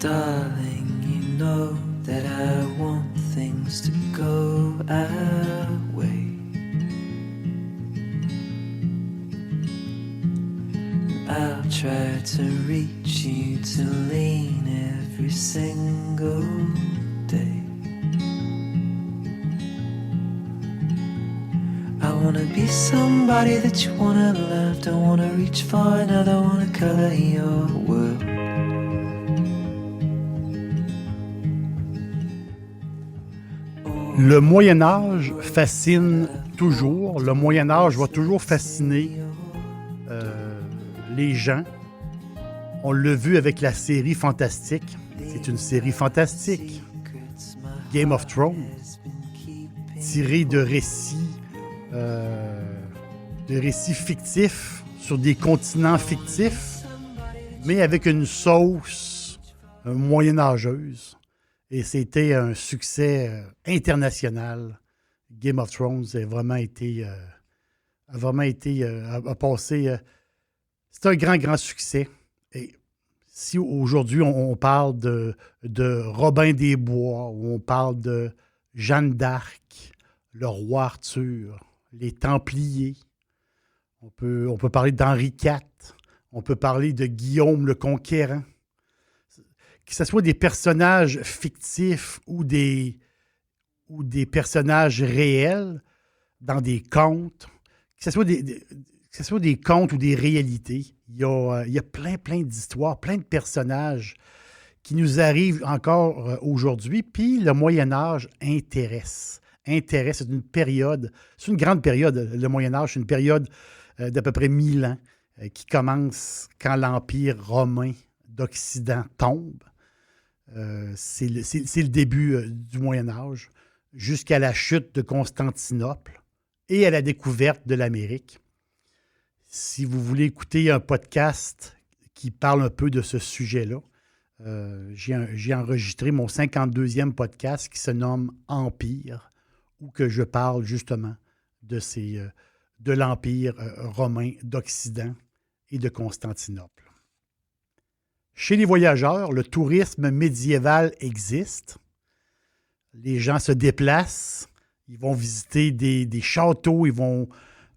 Darling, you know that I want things to go our way. I'll try to reach you to lean every single day. I wanna be somebody that you wanna love. Don't wanna reach for another, wanna color your world. Le Moyen-Âge fascine toujours. Le Moyen-Âge va toujours fasciner les gens. On l'a vu avec la série fantastique. C'est une série fantastique. Game of Thrones. Tirée de récits fictifs sur des continents fictifs, mais avec une sauce moyenâgeuse. Et c'était un succès international. Game of Thrones a passé. C'est un grand succès. Et si aujourd'hui on parle de Robin des Bois, ou on parle de Jeanne d'Arc, le roi Arthur, les Templiers, on peut parler d'Henri IV, on peut parler de Guillaume le Conquérant. Que ce soit des personnages fictifs ou des personnages réels dans des contes, que ce soit des contes ou des réalités, il y a plein d'histoires, plein de personnages qui nous arrivent encore aujourd'hui. Puis le Moyen-Âge intéresse. C'est une grande période. Le Moyen-Âge, c'est une période d'à peu près 1000 ans qui commence quand l'Empire romain d'Occident tombe. C'est le début du Moyen-Âge, jusqu'à la chute de Constantinople et à la découverte de l'Amérique. Si vous voulez écouter un podcast qui parle un peu de ce sujet-là, j'ai enregistré mon 52e podcast qui se nomme « Empire », où que je parle justement de l'Empire romain d'Occident et de Constantinople. Chez les voyageurs, le tourisme médiéval existe. Les gens se déplacent, ils vont visiter des châteaux, ils vont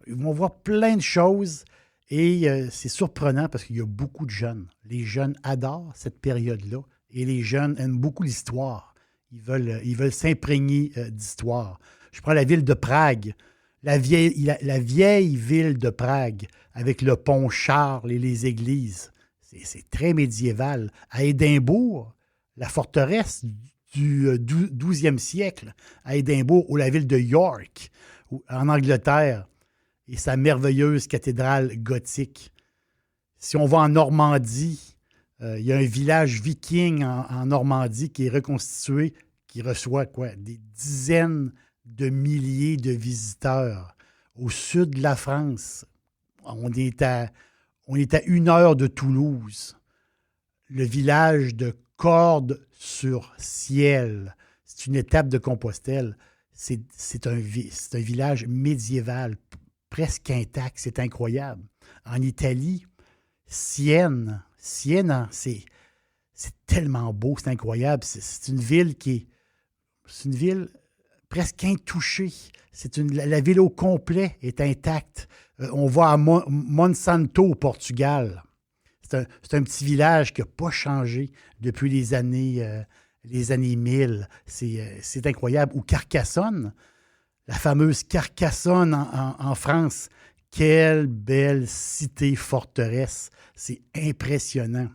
voir plein de choses. Et c'est surprenant parce qu'il y a beaucoup de jeunes. Les jeunes adorent cette période-là et les jeunes aiment beaucoup l'histoire. Ils veulent s'imprégner d'histoire. Je prends la ville de Prague, la vieille ville de Prague avec le pont Charles et les églises. C'est très médiéval. À Édimbourg, la forteresse du 12e siècle, à Édimbourg, ou la ville de York, en Angleterre, et sa merveilleuse cathédrale gothique. Si on va en Normandie, il y a un village viking en Normandie qui est reconstitué, qui reçoit des dizaines de milliers de visiteurs. Au sud de la France, on est à 1 heure de Toulouse. Le village de Cordes-sur-Ciel, c'est une étape de Compostelle. C'est un village médiéval, presque intact. C'est incroyable. En Italie, Sienne, c'est tellement beau, c'est incroyable. C'est une ville presque intouchée. La ville au complet est intacte. On va à Monsanto, au Portugal. C'est un petit village qui n'a pas changé depuis les années 1000. C'est incroyable. Ou Carcassonne, la fameuse Carcassonne en France. Quelle belle cité-forteresse. C'est impressionnant.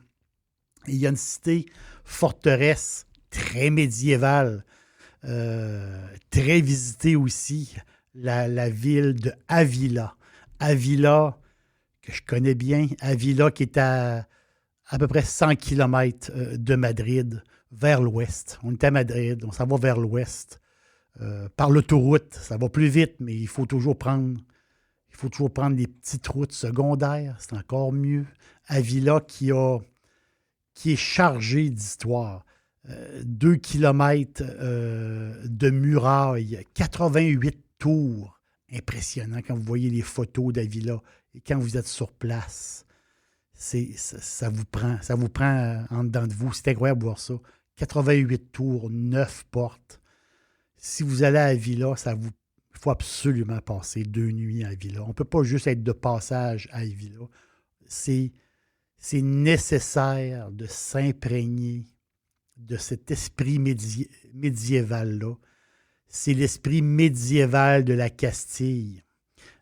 Et il y a une cité-forteresse très médiévale, très visitée aussi, la ville de Avila. Avila, que je connais bien, Avila qui est à peu près 100 km de Madrid, vers l'ouest. On est à Madrid, on s'en va vers l'ouest. Par l'autoroute, ça va plus vite, mais il faut toujours prendre des petites routes secondaires, c'est encore mieux. Avila qui est chargé d'histoire. 2 kilomètres de murailles, 88 tours. Impressionnant quand vous voyez les photos d'Avila et quand vous êtes sur place. ça vous prend en dedans de vous. C'est incroyable de voir ça. 88 tours, 9 portes. Si vous allez à la villa, il faut absolument passer 2 nuits à la villa. On ne peut pas juste être de passage à la villa. C'est nécessaire de s'imprégner de cet esprit médiéval-là. C'est l'esprit médiéval de la Castille.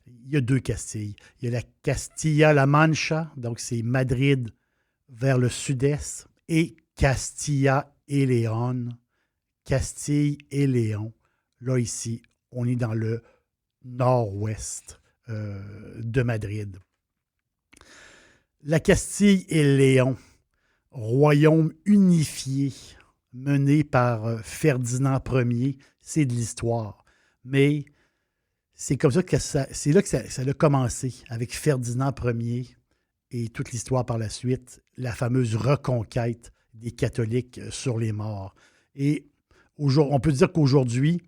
Il y a 2 Castilles. Il y a la Castilla-La Mancha, donc c'est Madrid vers le sud-est, et Castilla et Léon, Castille et Léon. Là, ici, on est dans le nord-ouest de Madrid. La Castille et Léon, royaume unifié mené par Ferdinand Ier, c'est de l'histoire. Mais c'est comme ça que c'est là que ça a commencé, avec Ferdinand Ier et toute l'histoire par la suite, la fameuse reconquête des catholiques sur les morts. Et on peut dire qu'aujourd'hui,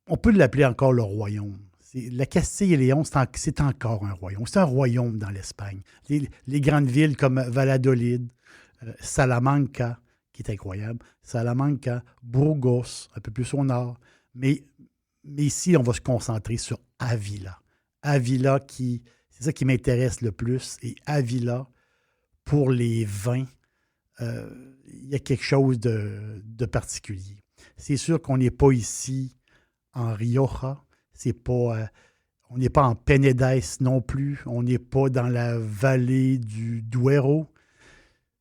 on peut l'appeler encore le royaume. La Castille et Léon, c'est encore un royaume. C'est un royaume dans l'Espagne. Les grandes villes comme Valladolid, Salamanca, qui est incroyable, Salamanca, Burgos, un peu plus au nord. Mais ici, on va se concentrer sur Avila. Avila, c'est ça qui m'intéresse le plus. Et Avila, pour les vins, il y a quelque chose de particulier. C'est sûr qu'on n'est pas ici en Rioja. On n'est pas en Penedès non plus. On n'est pas dans la vallée du Duero.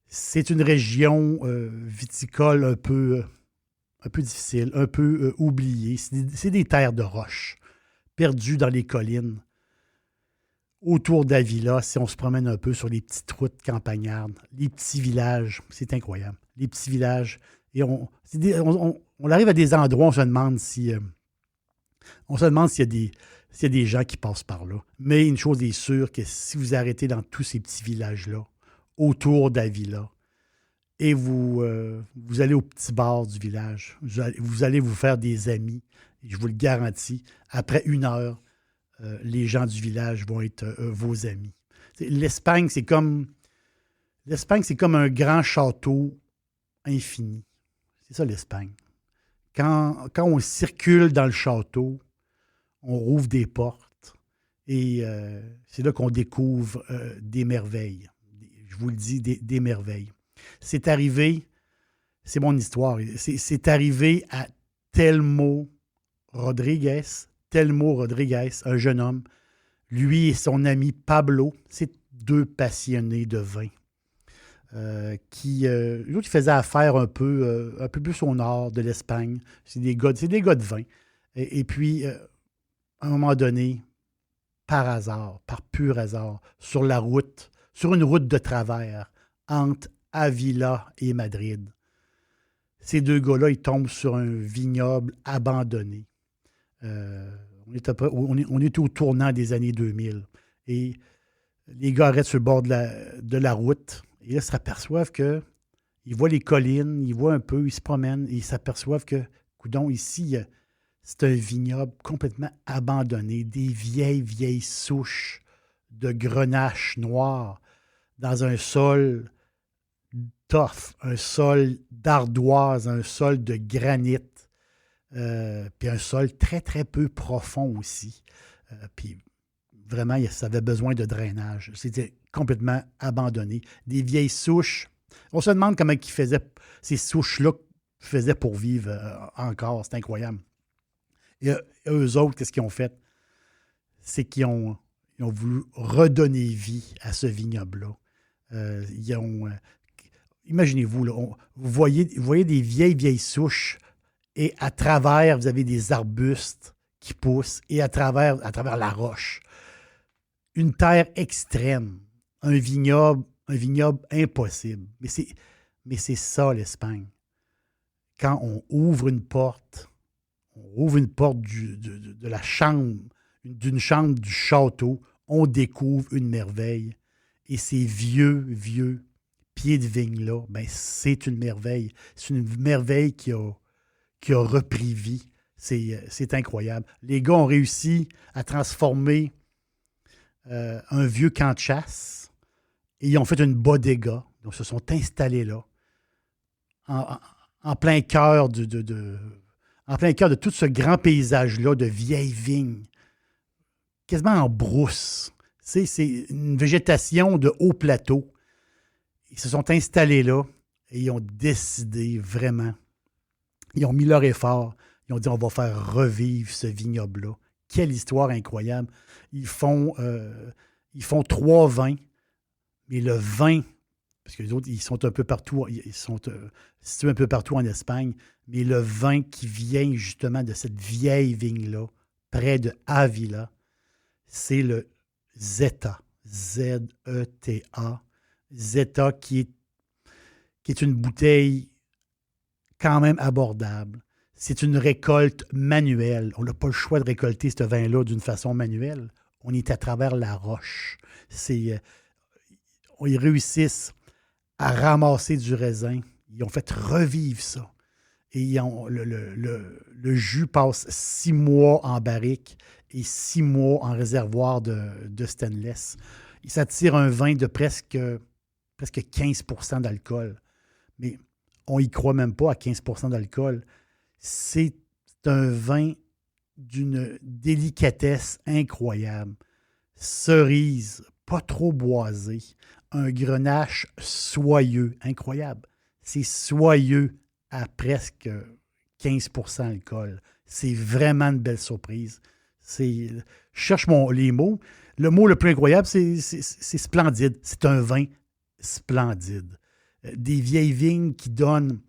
C'est une région viticole un peu difficile, un peu oubliée. C'est des terres de roche, perdues dans les collines. Autour d'Avila, si on se promène un peu sur les petites routes campagnardes, les petits villages, c'est incroyable. Les petits villages. Et on arrive à des endroits où on se demande s'il y a des gens qui passent par là. Mais une chose est sûre, que si vous arrêtez dans tous ces petits villages-là, autour d'Avila, et vous allez au petit bar du village, vous allez vous faire des amis, je vous le garantis. Après 1 heure, les gens du village vont être vos amis. L'Espagne, c'est comme un grand château infini. C'est ça l'Espagne. Quand on circule dans le château, on rouvre des portes et c'est là qu'on découvre des merveilles. Je vous le dis, des merveilles. C'est arrivé, c'est mon histoire, c'est arrivé à Telmo Rodriguez, un jeune homme. Lui et son ami Pablo, c'est 2 passionnés de vin. L'autre, il faisait affaire un peu plus au nord de l'Espagne. C'est des gars de vin. Et puis, à un moment donné, par hasard, par pur hasard, sur une route de travers, entre Avila et Madrid, ces 2 gars-là, ils tombent sur un vignoble abandonné. On est au tournant des années 2000. Et les gars arrêtent sur le bord de la route. Et là, ils s'aperçoivent qu'ils voient les collines, ils voient un peu, ils se promènent, et ils s'aperçoivent que, coudonc, ici, c'est un vignoble complètement abandonné, des vieilles souches de grenache noire dans un sol tough, un sol d'ardoise, un sol de granit, puis un sol très, très peu profond aussi. Puis vraiment, ça avait besoin de drainage. C'était complètement abandonné. Des vieilles souches. On se demande comment ces souches-là faisaient pour vivre encore. C'est incroyable. Et eux autres, qu'est-ce qu'ils ont fait? C'est qu'ils ont voulu redonner vie à ce vignoble-là. Imaginez-vous, là, vous voyez des vieilles souches et à travers, vous avez des arbustes qui poussent et à travers la roche. Une terre extrême, un vignoble impossible. Mais c'est ça l'Espagne. Quand on ouvre une porte de la chambre, d'une chambre du château, on découvre une merveille. Et ces vieux pieds de vigne-là, ben, c'est une merveille. C'est une merveille qui a repris vie. C'est incroyable. Les gars ont réussi à transformer un vieux camp de chasse Et ils ont fait une bodega. Donc, ils se sont installés là, en plein cœur en plein cœur de tout ce grand paysage-là de vieilles vignes, quasiment en brousse. C'est une végétation de haut plateau. Ils se sont installés là et ils ont décidé vraiment. Ils ont mis leur effort. Ils ont dit, on va faire revivre ce vignoble-là. Quelle histoire incroyable. Ils font 3 vins, mais le vin, parce que les autres, ils sont un peu partout, ils sont situés un peu partout en Espagne, mais le vin qui vient justement de cette vieille vigne-là, près de Ávila, c'est le Zeta. Z-E-T-A. Zeta qui est une bouteille quand même abordable. C'est une récolte manuelle. On n'a pas le choix de récolter ce vin-là d'une façon manuelle. On est à travers la roche. Ils réussissent à ramasser du raisin. Ils ont fait revivre ça. Et le jus passe 6 mois en barrique et 6 mois en réservoir de stainless. Ça tire un vin de presque 15 % d'alcool. Mais on n'y croit même pas à 15 % d'alcool. C'est un vin d'une délicatesse incroyable. Cerise, pas trop boisé. Un grenache soyeux, incroyable. C'est soyeux à presque 15 % d'alcool. C'est vraiment une belle surprise. Je cherche les mots. Le mot le plus incroyable, c'est splendide. C'est un vin splendide. Des vieilles vignes qui donnent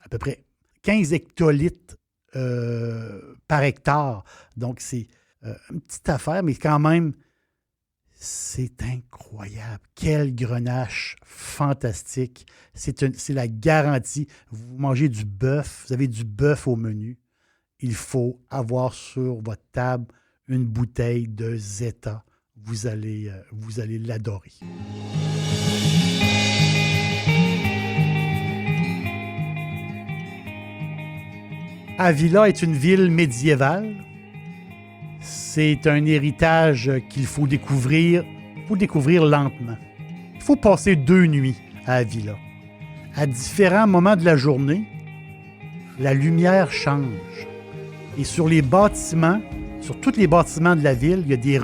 à peu près 15 hectolitres par hectare. Donc, c'est une petite affaire, mais quand même, c'est incroyable. Quel grenache fantastique. C'est la garantie. Vous mangez du bœuf, vous avez du bœuf au menu. Il faut avoir sur votre table une bouteille de Zeta. Vous allez l'adorer. Ávila est une ville médiévale. C'est un héritage qu'il faut découvrir lentement. Il faut passer 2 nuits à Ávila. À différents moments de la journée, la lumière change. Et sur tous les bâtiments de la ville, il y a des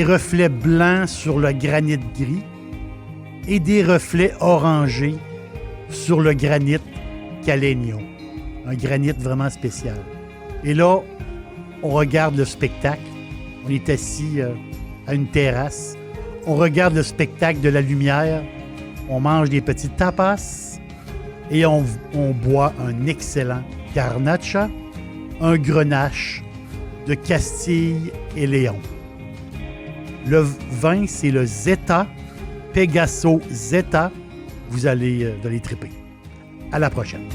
reflets blancs sur le granit gris et des reflets orangés sur le granit Calenio. Un granit vraiment spécial. Et là, on regarde le spectacle. On est assis à une terrasse. On regarde le spectacle de la lumière. On mange des petits tapas. Et on boit un excellent garnacha, un grenache de Castille et Léon. Le vin, c'est le Zeta, Pegaso Zeta. Vous allez triper. À la prochaine.